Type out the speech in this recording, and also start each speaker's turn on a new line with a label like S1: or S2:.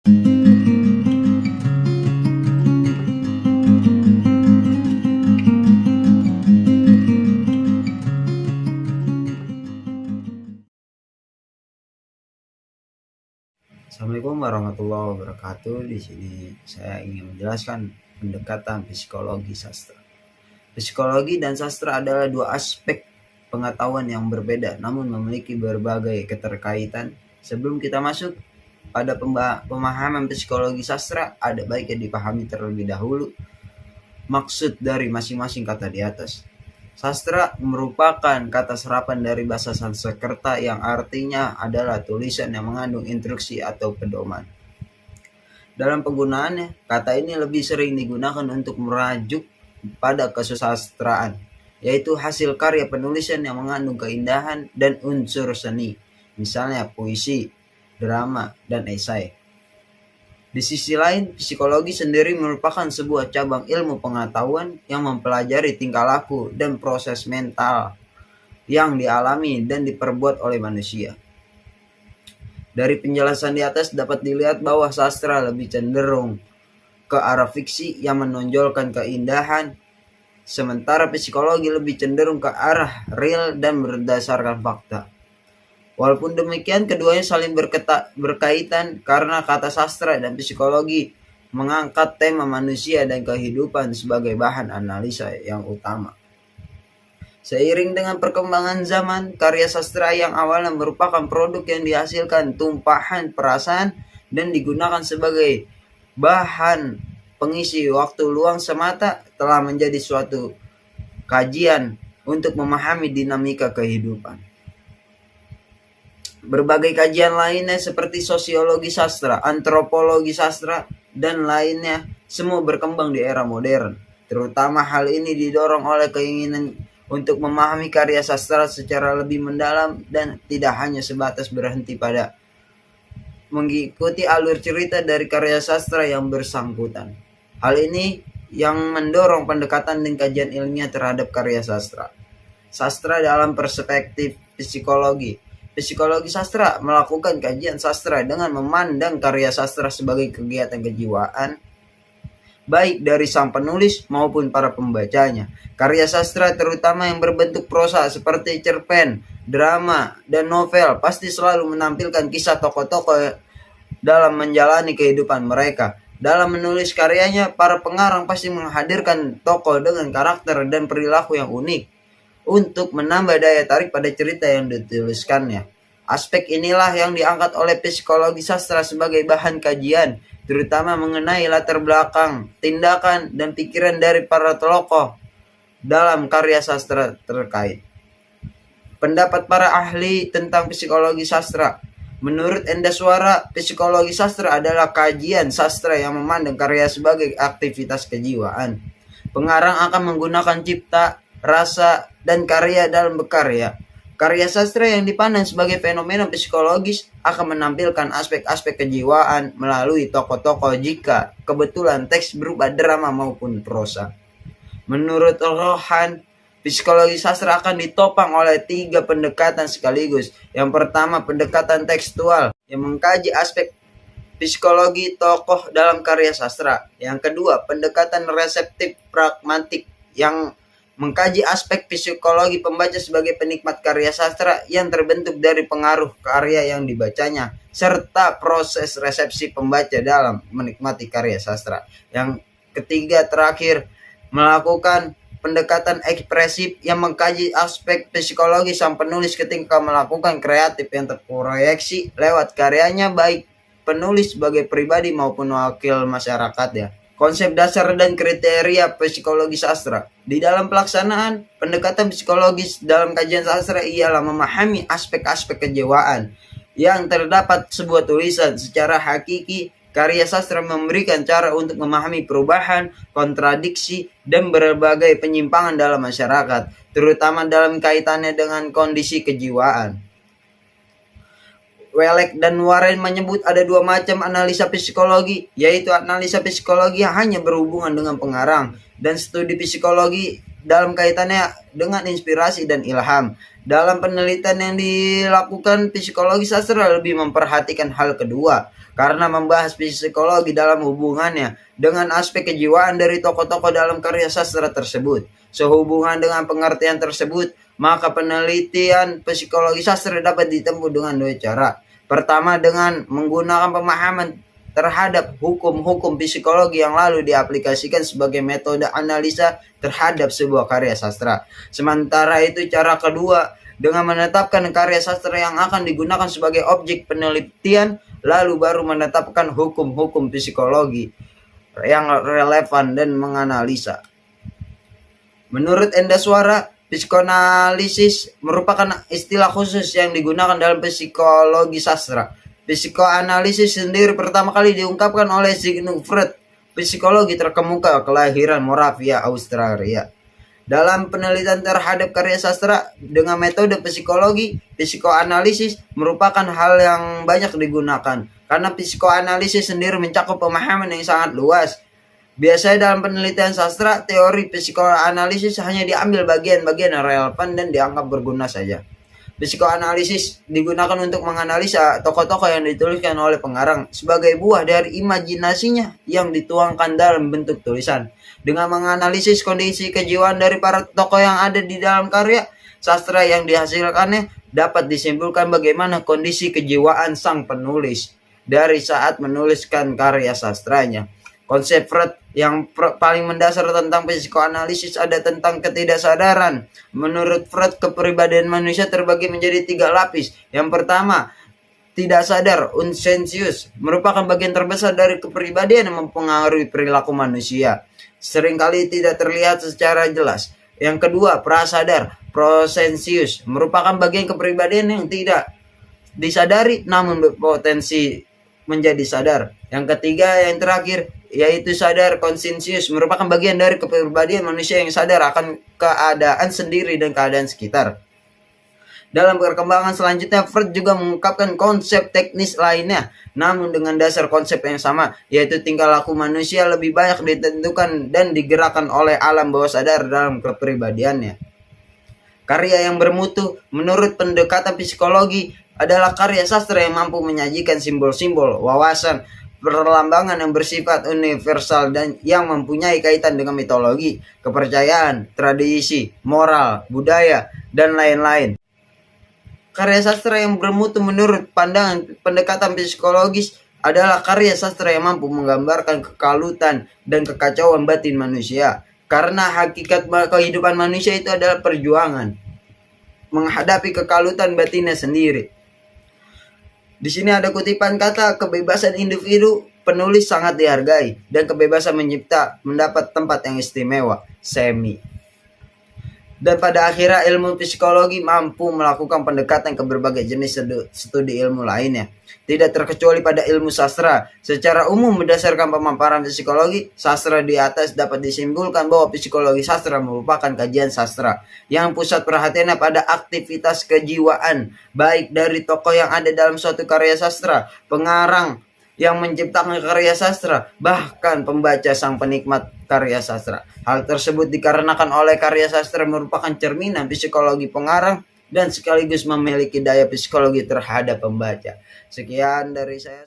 S1: Assalamualaikum warahmatullahi wabarakatuh. Di sini saya ingin menjelaskan pendekatan psikologi sastra. Psikologi dan sastra adalah dua aspek pengetahuan yang berbeda namun memiliki berbagai keterkaitan. Sebelum kita masuk pada pemahaman psikologi sastra, ada baiknya dipahami terlebih dahulu maksud dari masing-masing kata di atas. Sastra merupakan kata serapan dari bahasa Sanskerta yang artinya adalah tulisan yang mengandung instruksi atau pedoman. Dalam penggunaannya, kata ini lebih sering digunakan untuk merajuk pada kesusastraan, yaitu hasil karya penulisan yang mengandung keindahan dan unsur seni, misalnya puisi, drama, dan esai. Di sisi lain, psikologi sendiri merupakan sebuah cabang ilmu pengetahuan yang mempelajari tingkah laku dan proses mental yang dialami dan diperbuat oleh manusia. Dari penjelasan di atas dapat dilihat bahwa sastra lebih cenderung ke arah fiksi yang menonjolkan keindahan, sementara psikologi lebih cenderung ke arah real dan berdasarkan fakta. Walaupun demikian, keduanya saling berkaitan karena kata sastra dan psikologi mengangkat tema manusia dan kehidupan sebagai bahan analisa yang utama. Seiring dengan perkembangan zaman, karya sastra yang awalnya merupakan produk yang dihasilkan tumpahan perasaan dan digunakan sebagai bahan pengisi waktu luang semata telah menjadi suatu kajian untuk memahami dinamika kehidupan. Berbagai kajian lainnya seperti sosiologi sastra, antropologi sastra, dan lainnya semua berkembang di era modern. Terutama hal ini didorong oleh keinginan untuk memahami karya sastra secara lebih mendalam dan tidak hanya sebatas berhenti pada mengikuti alur cerita dari karya sastra yang bersangkutan. Hal ini yang mendorong pendekatan dan kajian ilmiah terhadap karya sastra. Sastra dalam perspektif psikologi. Psikologi sastra melakukan kajian sastra dengan memandang karya sastra sebagai kegiatan kejiwaan, baik dari sang penulis maupun para pembacanya. Karya sastra terutama yang berbentuk prosa seperti cerpen, drama, dan novel pasti selalu menampilkan kisah tokoh-tokoh dalam menjalani kehidupan mereka. Dalam menulis karyanya, para pengarang pasti menghadirkan tokoh dengan karakter dan perilaku yang unik untuk menambah daya tarik pada cerita yang dituliskannya. Aspek inilah yang diangkat oleh psikologi sastra sebagai bahan kajian, terutama mengenai latar belakang, tindakan, dan pikiran dari para tokoh dalam karya sastra terkait. Pendapat para ahli tentang psikologi sastra. Menurut Endaswara, psikologi sastra adalah kajian sastra yang memandang karya sebagai aktivitas kejiwaan. Pengarang akan menggunakan cipta, rasa, dan karya dalam berkarya. Karya sastra yang dipandang sebagai fenomena psikologis akan menampilkan aspek-aspek kejiwaan melalui tokoh-tokoh jika kebetulan teks berupa drama maupun prosa. Menurut Rohan, psikologi sastra akan ditopang oleh 3 pendekatan sekaligus. Yang pertama, pendekatan tekstual yang mengkaji aspek psikologi tokoh dalam karya sastra. Yang kedua, pendekatan reseptif pragmatik yang mengkaji aspek psikologi pembaca sebagai penikmat karya sastra yang terbentuk dari pengaruh karya yang dibacanya, serta proses resepsi pembaca dalam menikmati karya sastra. Yang ketiga terakhir, melakukan pendekatan ekspresif yang mengkaji aspek psikologi sang penulis ketika melakukan kreatif yang terproyeksi lewat karyanya, baik penulis sebagai pribadi maupun wakil masyarakat ya. Konsep dasar dan kriteria psikologi sastra. Di dalam pelaksanaan pendekatan psikologis dalam kajian sastra ialah memahami aspek-aspek kejiwaan yang terdapat sebuah tulisan. Secara hakiki, karya sastra memberikan cara untuk memahami perubahan, kontradiksi, dan berbagai penyimpangan dalam masyarakat, terutama dalam kaitannya dengan kondisi kejiwaan. Welek dan Warren menyebut ada 2 macam analisa psikologi, yaitu analisa psikologi yang hanya berhubungan dengan pengarang dan studi psikologi dalam kaitannya dengan inspirasi dan ilham. Dalam penelitian yang dilakukan, psikologi sastra lebih memperhatikan hal kedua karena membahas psikologi dalam hubungannya dengan aspek kejiwaan dari tokoh-tokoh dalam karya sastra tersebut. Sehubungan dengan pengertian tersebut, maka penelitian psikologi sastra dapat ditempuh dengan dua cara. Pertama, dengan menggunakan pemahaman terhadap hukum-hukum psikologi yang lalu diaplikasikan sebagai metode analisa terhadap sebuah karya sastra. Sementara itu cara kedua dengan menetapkan karya sastra yang akan digunakan sebagai objek penelitian, lalu baru menetapkan hukum-hukum psikologi yang relevan dan menganalisa. Menurut Endaswara, psikoanalisis merupakan istilah khusus yang digunakan dalam psikologi sastra. Psikoanalisis sendiri pertama kali diungkapkan oleh Sigmund Freud, psikologi terkemuka kelahiran Moravia, Australia. Dalam penelitian terhadap karya sastra dengan metode psikologi, psikoanalisis merupakan hal yang banyak digunakan karena psikoanalisis sendiri mencakup pemahaman yang sangat luas. Biasanya dalam penelitian sastra, teori psikoanalisis hanya diambil bagian-bagian yang relevan dan dianggap berguna saja. Psikoanalisis digunakan untuk menganalisa tokoh-tokoh yang dituliskan oleh pengarang sebagai buah dari imajinasinya yang dituangkan dalam bentuk tulisan. Dengan menganalisis kondisi kejiwaan dari para tokoh yang ada di dalam karya sastra yang dihasilkannya, dapat disimpulkan bagaimana kondisi kejiwaan sang penulis dari saat menuliskan karya sastranya. Konsep Freud yang paling mendasar tentang psikoanalisis ada tentang ketidaksadaran. Menurut Freud, kepribadian manusia terbagi menjadi 3 lapis. Yang pertama, tidak sadar, unconscious, merupakan bagian terbesar dari kepribadian yang mempengaruhi perilaku manusia. Seringkali tidak terlihat secara jelas. Yang kedua, prasadar, prosensitious, merupakan bagian kepribadian yang tidak disadari namun berpotensi menjadi sadar. Yang ketiga, yang terakhir, yaitu sadar conscientious, merupakan bagian dari kepribadian manusia yang sadar akan keadaan sendiri dan keadaan sekitar. Dalam perkembangan selanjutnya, Freud juga mengungkapkan konsep teknis lainnya, namun dengan dasar konsep yang sama, yaitu tingkah laku manusia lebih banyak ditentukan dan digerakkan oleh alam bawah sadar dalam kepribadiannya. Karya yang bermutu menurut pendekatan psikologi adalah karya sastra yang mampu menyajikan simbol-simbol, wawasan, perlambangan yang bersifat universal dan yang mempunyai kaitan dengan mitologi, kepercayaan, tradisi, moral, budaya, dan lain-lain. Karya sastra yang bermutu menurut pandangan pendekatan psikologis adalah karya sastra yang mampu menggambarkan kekalutan dan kekacauan batin manusia. Karena hakikat kehidupan manusia itu adalah perjuangan menghadapi kekalutan batinnya sendiri. Di sini ada kutipan kata, kebebasan individu penulis sangat dihargai dan kebebasan mencipta mendapat tempat yang istimewa. Semi. Dan pada akhirnya ilmu psikologi mampu melakukan pendekatan ke berbagai jenis studi ilmu lainnya. Tidak terkecuali pada ilmu sastra. Secara umum berdasarkan pemaparan psikologi, sastra di atas dapat disimpulkan bahwa psikologi sastra merupakan kajian sastra yang pusat perhatiannya pada aktivitas kejiwaan, baik dari tokoh yang ada dalam suatu karya sastra, pengarang yang menciptakan karya sastra, bahkan pembaca sang penikmat karya sastra. Hal tersebut dikarenakan oleh karya sastra merupakan cerminan psikologi pengarang dan sekaligus memiliki daya psikologi terhadap pembaca. Sekian dari saya.